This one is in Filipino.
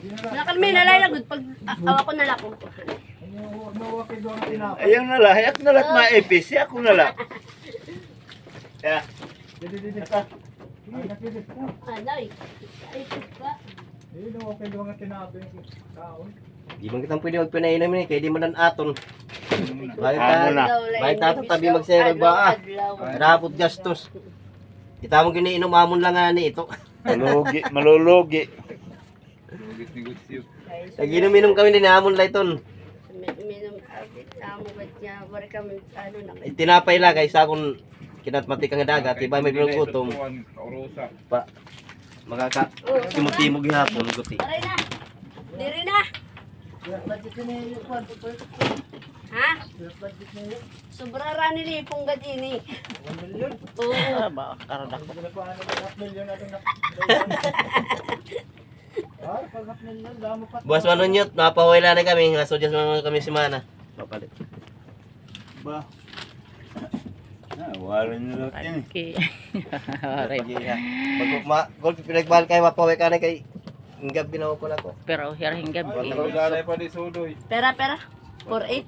Nakal may nalalagod pag awa ko nalako. Ayaw na lang. Ako na lang maipis. Ako na lang. Ya. Alay. Ay, pa. Di man kitang pwede magpinainom ni kaya di man aton. Bakit Amo na. bakit tabi magsayag ba? Rapot gastos. Kita mo giniinom amon lang nga ni ito. Malulugi. Malulugi. Naginom-inom kami din amon layton. Minum abit amo gud niya wala kami ano na. Tinapay lang kay sa akong kinatmatik ang dagat, iba may gutom. Pa makaka timog-timog hapon guti. Aray na. Diri na. Ha? Sobra ra ni lipong gadini. 1 million? Oo. Ba karadak ko. Buwas manonyot, napawala na kami, nga sudyas man kami semana. Papalit. Ba. Wala nyo lang Okay. Pagi nga. Gol pinagbal kay mapaway ka na kay ngab ginawa ko na ko. Pero hiring gabi. Pera. 4-8.